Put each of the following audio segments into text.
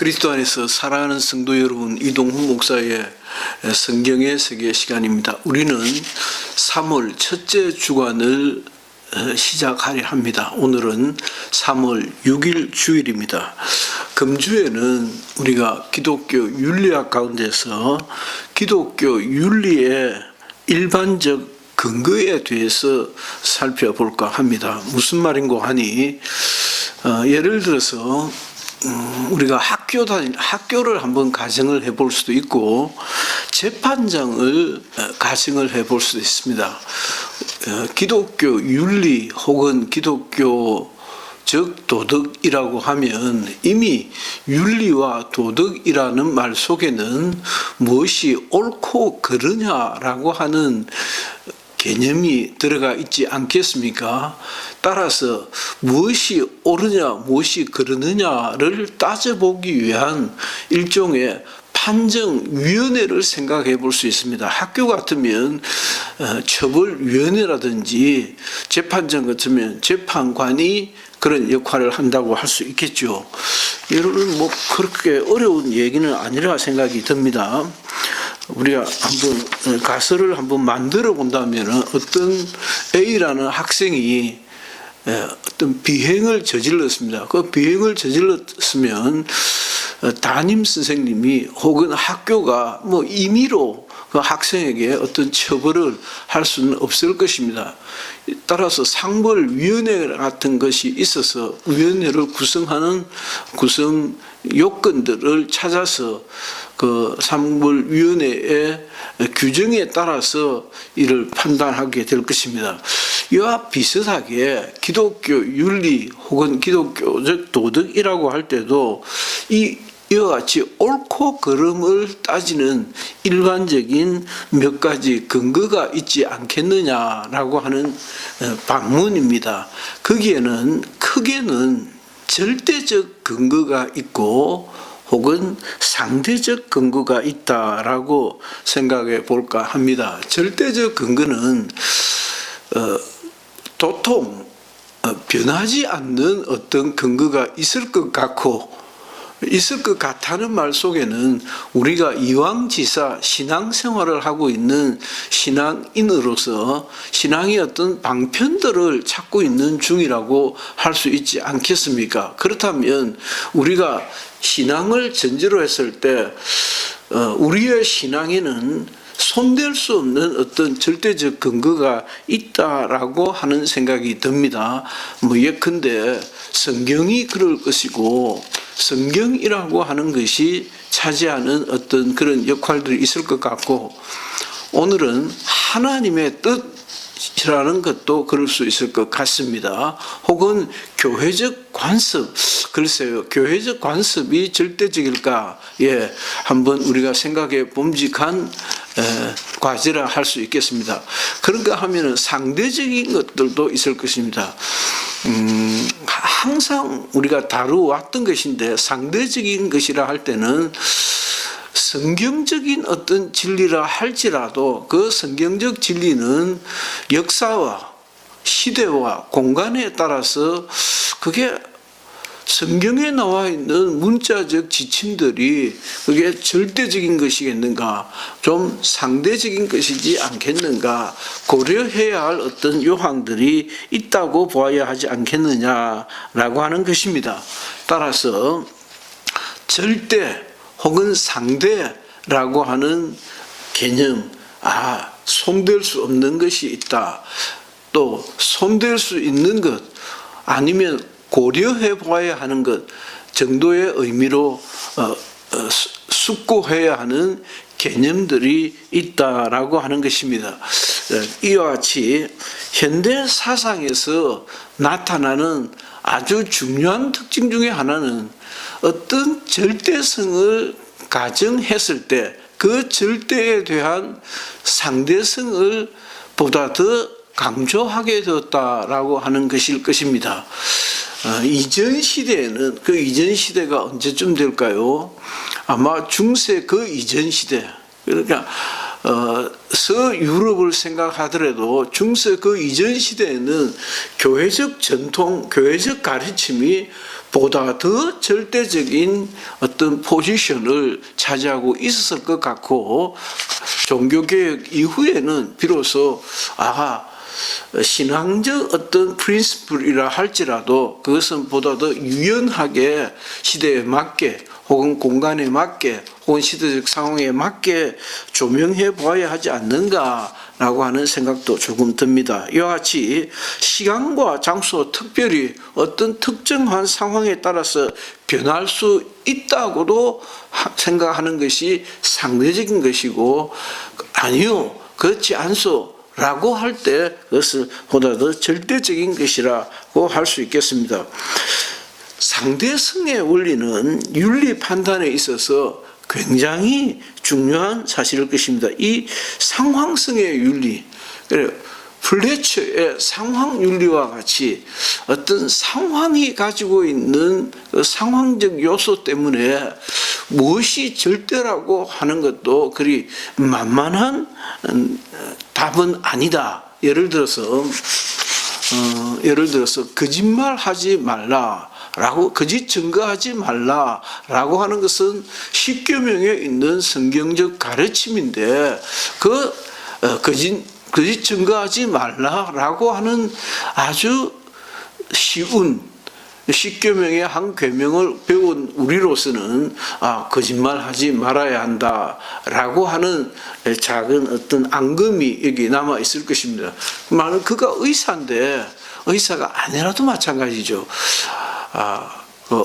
그리스도 안에서 사랑하는 성도 여러분, 이동훈 목사의 성경의 세계 시간입니다. 우리는 3월 첫째 주간을 시작하려 합니다. 오늘은 3월 6일 주일입니다. 금주에는 우리가 기독교 윤리학 가운데서 기독교 윤리의 일반적 근거에 대해서 살펴볼까 합니다. 무슨 말인고 하니 예를 들어서 우리가 학교를 한번 가정을 해볼 수도 있고 재판장을 가정을 해볼 수도 있습니다. 기독교 윤리 혹은 기독교적 도덕이라고 하면 이미 윤리와 도덕이라는 말 속에는 무엇이 옳고 그르냐라고 하는 개념이 들어가 있지 않겠습니까? 따라서 무엇이 옳으냐 무엇이 그르느냐를 따져보기 위한 일종의 판정위원회를 생각해 볼 수 있습니다. 학교 같으면 처벌위원회라든지 재판장 같으면 재판관이 그런 역할을 한다고 할 수 있겠죠. 여러분 그렇게 어려운 얘기는 아니라 생각이 듭니다. 우리가 한번 가설을 한번 만들어 본다면 어떤 A라는 학생이 어떤 비행을 저질렀습니다. 그 비행을 저질렀으면 담임 선생님이 혹은 학교가 임의로 그 학생에게 어떤 처벌을 할 수는 없을 것입니다. 따라서 상벌위원회 같은 것이 있어서 위원회를 구성하는 구성 요건들을 찾아서 그 상벌위원회의 규정에 따라서 이를 판단하게 될 것입니다. 이와 비슷하게 기독교 윤리 혹은 기독교적 도덕이라고 할 때도 이와 같이 옳고 그름을 따지는 일반적인 몇 가지 근거가 있지 않겠느냐라고 하는 반문입니다. 거기에는 크게는 절대적 근거가 있고 혹은 상대적 근거가 있다라고 생각해 볼까 합니다. 절대적 근거는 도통 변하지 않는 어떤 근거가 있을 것 같고 있을 것 같다는 말 속에는 우리가 이왕지사 신앙생활을 하고 있는 신앙인으로서 신앙의 어떤 방편들을 찾고 있는 중이라고 할 수 있지 않겠습니까? 그렇다면 우리가 신앙을 전제로 했을 때 우리의 신앙에는 손댈 수 없는 어떤 절대적 근거가 있다라고 하는 생각이 듭니다. 예컨대 성경이 그럴 것이고 성경이라고 하는 것이 차지하는 어떤 그런 역할들이 있을 것 같고 오늘은 하나님의 뜻이라는 것도 그럴 수 있을 것 같습니다. 혹은 교회적 관습, 글쎄요, 교회적 관습이 절대적일까? 한번 우리가 생각해 봄직한 과제라 할 수 있겠습니다. 그런가 하면은 상대적인 것들도 있을 것입니다. 항상 우리가 다루어왔던 것인데 상대적인 것이라 할 때는 성경적인 어떤 진리라 할지라도 그 성경적 진리는 역사와 시대와 공간에 따라서 그게 성경에 나와 있는 문자적 지침들이 그게 절대적인 것이겠는가, 좀 상대적인 것이지 않겠는가 고려해야 할 어떤 요항들이 있다고 보아야 하지 않겠느냐라고 하는 것입니다. 따라서 절대 혹은 상대라고 하는 개념, 손댈 수 없는 것이 있다. 또 손댈 수 있는 것 아니면 고려해 보아야 하는 것 정도의 의미로 숙고해야 하는 개념들이 있다라고 하는 것입니다. 이와 같이 현대 사상에서 나타나는 아주 중요한 특징 중에 하나는 어떤 절대성을 가정했을 때 그 절대에 대한 상대성을 보다 더 강조하게 되었다라고 하는 것일 것입니다. 이전 시대에는 그 이전 시대가 언제쯤 될까요? 아마 중세 그 이전 시대, 그러니까 서유럽을 생각하더라도 중세 그 이전 시대에는 교회적 전통, 교회적 가르침이 보다 더 절대적인 어떤 포지션을 차지하고 있었을 것 같고, 종교개혁 이후에는 비로소 신앙적 어떤 프린시플이라 할지라도 그것은 보다 더 유연하게 시대에 맞게 혹은 공간에 맞게 혹은 시대적 상황에 맞게 조명해 보아야 하지 않는가라고 하는 생각도 조금 듭니다. 이와 같이 시간과 장소, 특별히 어떤 특정한 상황에 따라서 변할 수 있다고도 생각하는 것이 상대적인 것이고, 아니요, 그렇지 않소 라고 할 때 그것을 보다 더 절대적인 것이라고 할 수 있겠습니다. 상대성의 원리는 윤리 판단에 있어서 굉장히 중요한 사실일 것입니다. 이 상황성의 윤리, 플래처의 상황 윤리와 같이 어떤 상황이 가지고 있는 그 상황적 요소 때문에 무엇이 절대라고 하는 것도 그리 만만한 답은 아니다. 예를 들어서 거짓말하지 말라라고, 거짓 증거하지 말라라고 하는 것은 십계명에 있는 성경적 가르침인데, 거짓 증거하지 말라라고 하는 아주 쉬운 십계명의 한 계명을 배운 우리로서는 거짓말하지 말아야 한다라고 하는 작은 어떤 앙금이 여기 남아 있을 것입니다. 만약 그가 의사인데, 의사가 아니라도 마찬가지죠.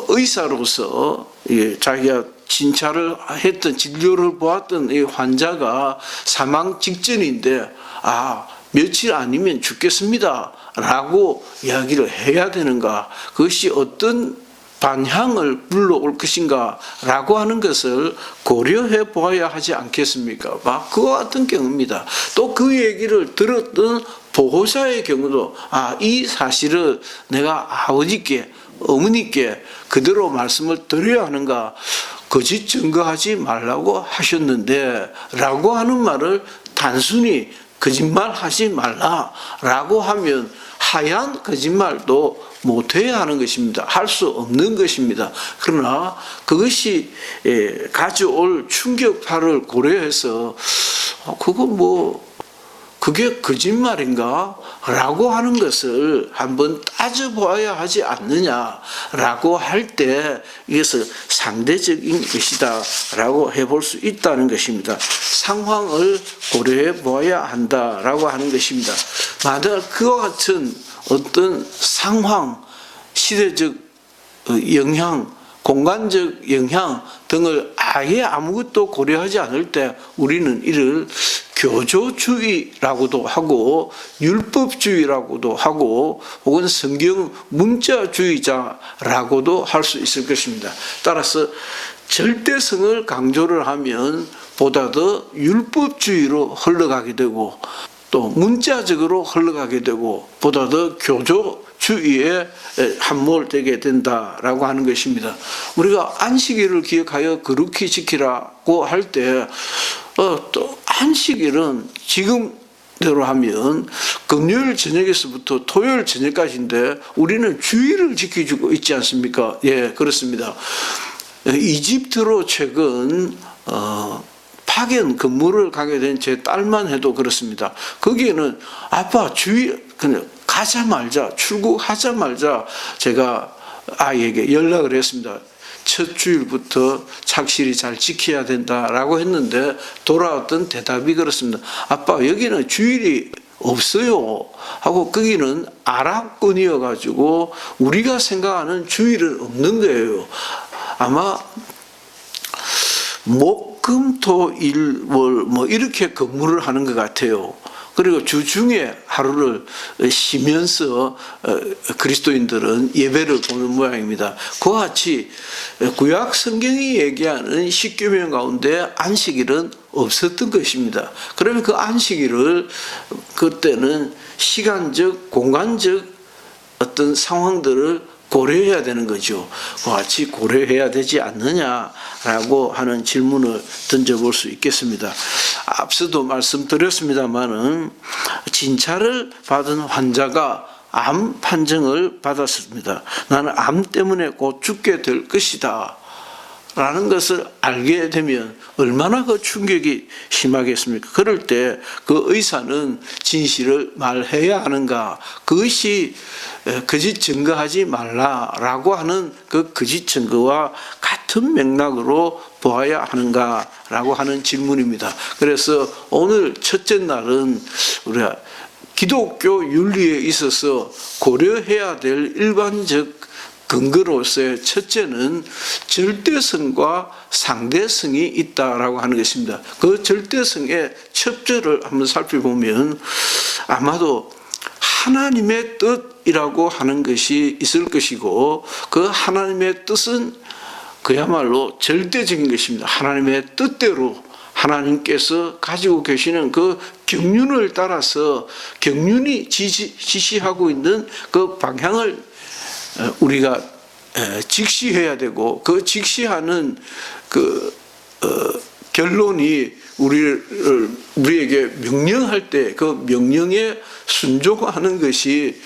의사로서 자기가 진찰을 했던, 진료를 보았던 이 환자가 사망 직전인데 며칠 아니면 죽겠습니다 라고 이야기를 해야 되는가, 그것이 어떤 반향을 불러올 것인가 라고 하는 것을 고려해 보아야 하지 않겠습니까? 그와 같은 경우입니다. 또 그 얘기를 들었던 보호자의 경우도 이 사실을 내가 아버지께, 어머니께 그대로 말씀을 드려야 하는가, 거짓 증거하지 말라고 하셨는데 라고 하는 말을 단순히 거짓말하지 말라라고 하면 하얀 거짓말도 못해야 하는 것입니다. 할 수 없는 것입니다. 그러나 그것이 가져올 충격파를 고려해서 그게 거짓말인가? 라고 하는 것을 한번 따져보아야 하지 않느냐라고 할 때 이것을 상대적인 것이다 라고 해볼 수 있다는 것입니다. 상황을 고려해 보아야 한다라고 하는 것입니다. 만약 그와 같은 어떤 상황, 시대적 영향, 공간적 영향 등을 아예 아무것도 고려하지 않을 때 우리는 이를 교조주의라고도 하고 율법주의라고도 하고 혹은 성경 문자주의자라고도 할 수 있을 것입니다. 따라서 절대성을 강조를 하면 보다 더 율법주의로 흘러가게 되고, 또 문자적으로 흘러가게 되고, 보다 더 교조주의에 함몰되게 된다라고 하는 것입니다. 우리가 안식일을 기억하여 거룩히 지키라고 할 때 또 안식일은 지금대로 하면 금요일 저녁에서부터 토요일 저녁까지인데 우리는 주일을 지켜주고 있지 않습니까? 예, 그렇습니다. 이집트로 최근 파견 근무를 가게 된 제 딸만 해도 그렇습니다. 거기에는 아빠 주일 그냥 가자마자, 출국하자마자 제가 아이에게 연락을 했습니다. 첫 주일부터 착실히 잘 지켜야 된다라고 했는데 돌아왔던 대답이 그렇습니다. 아빠, 여기는 주일이 없어요 하고, 거기는 아랍권이어가지고 우리가 생각하는 주일은 없는 거예요. 아마 목, 금, 토, 일, 월 이렇게 근무를 하는 것 같아요. 그리고 주중에 하루를 쉬면서 그리스도인들은 예배를 보는 모양입니다. 그와 같이 구약 성경이 얘기하는 십계명 가운데 안식일은 없었던 것입니다. 그러면 그 안식일을 그때는 시간적, 공간적 어떤 상황들을 고려해야 되는 거죠. 그와 같이 고려해야 되지 않느냐라고 하는 질문을 던져볼 수 있겠습니다. 앞서도 말씀드렸습니다마는 진찰을 받은 환자가 암 판정을 받았습니다. 나는 암 때문에 곧 죽게 될 것이다 라는 것을 알게 되면 얼마나 그 충격이 심하겠습니까? 그럴 때 그 의사는 진실을 말해야 하는가? 그것이 거짓 증거하지 말라라고 하는 그 거짓 증거와 같은 맥락으로 보아야 하는가라고 하는 질문입니다. 그래서 오늘 첫째 날은 우리가 기독교 윤리에 있어서 고려해야 될 일반적 근거로서의 첫째는 절대성과 상대성이 있다라고 하는 것입니다. 그 절대성의 첩절을 한번 살펴보면 아마도 하나님의 뜻이라고 하는 것이 있을 것이고 그 하나님의 뜻은 그야말로 절대적인 것입니다. 하나님의 뜻대로 하나님께서 가지고 계시는 그 경륜을 따라서 경륜이 지시하고 있는 그 방향을 우리가 직시해야 되고 그 직시하는 결론이 우리에게 명령할 때 그 명령에 순종하는 것이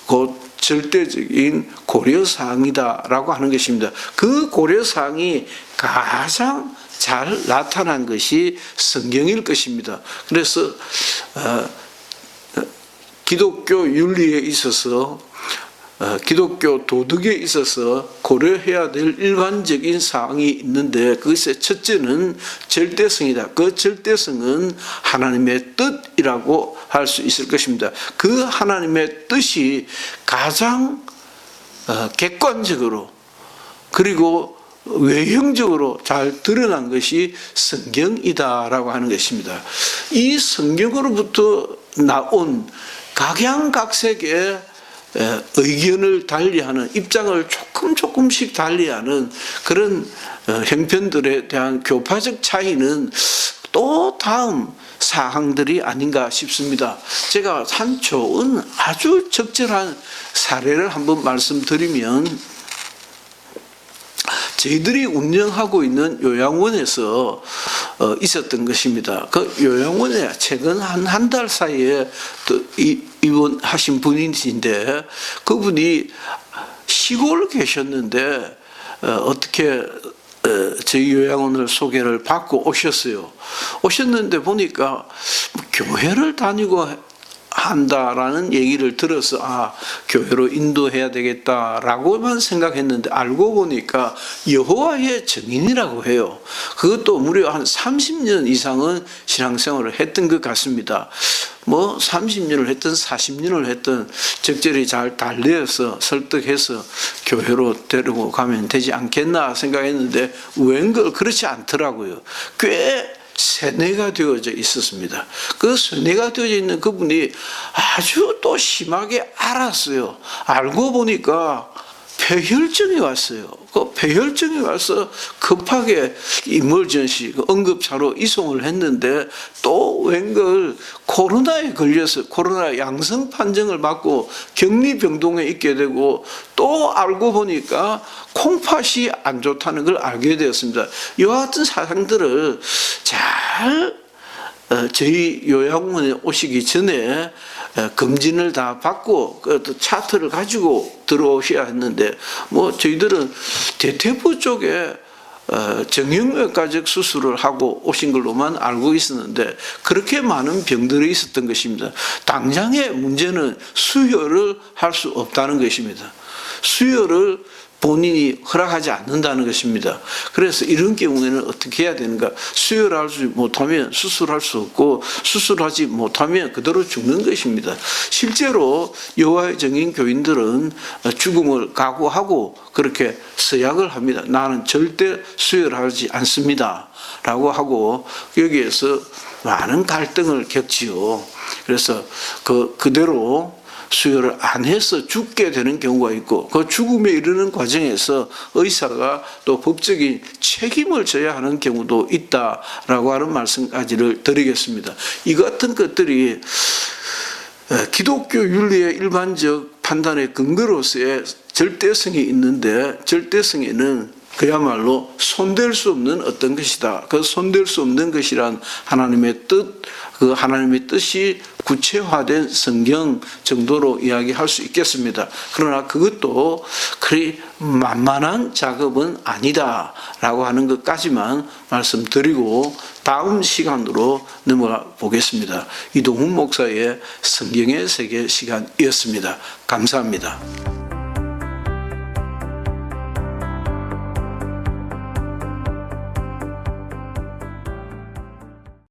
곧 절대적인 고려사항이다라고 하는 것입니다. 그 고려사항이 가장 잘 나타난 것이 성경일 것입니다. 그래서 기독교 윤리에 있어서 기독교 도덕에 있어서 고려해야 될 일반적인 사항이 있는데 그것의 첫째는 절대성이다. 그 절대성은 하나님의 뜻이라고 할 수 있을 것입니다. 그 하나님의 뜻이 가장 객관적으로 그리고 외형적으로 잘 드러난 것이 성경이다라고 하는 것입니다. 이 성경으로부터 나온 각양각색의 의견을 달리하는 입장을 조금씩 달리하는 그런 형편들에 대한 교파적 차이는 또 다음 사항들이 아닌가 싶습니다. 제가 한 좋은 아주 적절한 사례를 한번 말씀드리면 저희들이 운영하고 있는 요양원에서 있었던 것입니다. 그 요양원에 최근 한 달 사이에 입원하신 분이신데 그분이 시골 계셨는데 어떻게 저희 요양원을 소개를 받고 오셨어요. 오셨는데 보니까 교회를 다니고 한다라는 얘기를 들어서 교회로 인도해야 되겠다라고만 생각했는데 알고 보니까 여호와의 증인이라고 해요. 그것도 무려 한 30년 이상은 신앙생활을 했던 것 같습니다. 30년을 했든 40년을 했든 적절히 잘 달래서 설득해서 교회로 데리고 가면 되지 않겠나 생각했는데 웬걸 그렇지 않더라고요. 꽤 세뇌가 되어져 있었습니다. 그 세뇌가 되어져 있는 그분이 아주 또 심하게 알았어요. 알고 보니까 폐혈증이 왔어요. 그 폐혈증이 와서 급하게 이멀전시 응급차로 이송을 했는데 또 웬걸 코로나에 걸려서 코로나 양성 판정을 받고 격리병동에 있게 되고 또 알고 보니까 콩팥이 안 좋다는 걸 알게 되었습니다. 이와 같은 사상들을 잘 저희 요양원에 오시기 전에 검진을 다 받고 그 차트를 가지고 들어오셔야 했는데 저희들은 대퇴부 쪽에 정형외과적 수술을 하고 오신 걸로만 알고 있었는데 그렇게 많은 병들이 있었던 것입니다. 당장의 문제는 수혈을 할 수 없다는 것입니다. 수혈을 본인이 허락하지 않는다는 것입니다. 그래서 이런 경우에는 어떻게 해야 되는가? 수혈하지 못하면 수술할 수 없고 수술하지 못하면 그대로 죽는 것입니다. 실제로 여호와의 증인 교인들은 죽음을 각오하고 그렇게 서약을 합니다. 나는 절대 수혈하지 않습니다. 라고 하고 여기에서 많은 갈등을 겪지요. 그래서 그대로 수혈을 안 해서 죽게 되는 경우가 있고 그 죽음에 이르는 과정에서 의사가 또 법적인 책임을 져야 하는 경우도 있다라고 하는 말씀까지를 드리겠습니다. 이 같은 것들이 기독교 윤리의 일반적 판단의 근거로서의 절대성이 있는데 절대성에는 그야말로 손댈 수 없는 어떤 것이다. 그 손댈 수 없는 것이란 하나님의 뜻, 그 하나님의 뜻이 구체화된 성경 정도로 이야기할 수 있겠습니다. 그러나 그것도 그리 만만한 작업은 아니다라고 하는 것까지만 말씀드리고 다음 시간으로 넘어가 보겠습니다. 이동훈 목사의 성경의 세계 시간이었습니다. 감사합니다.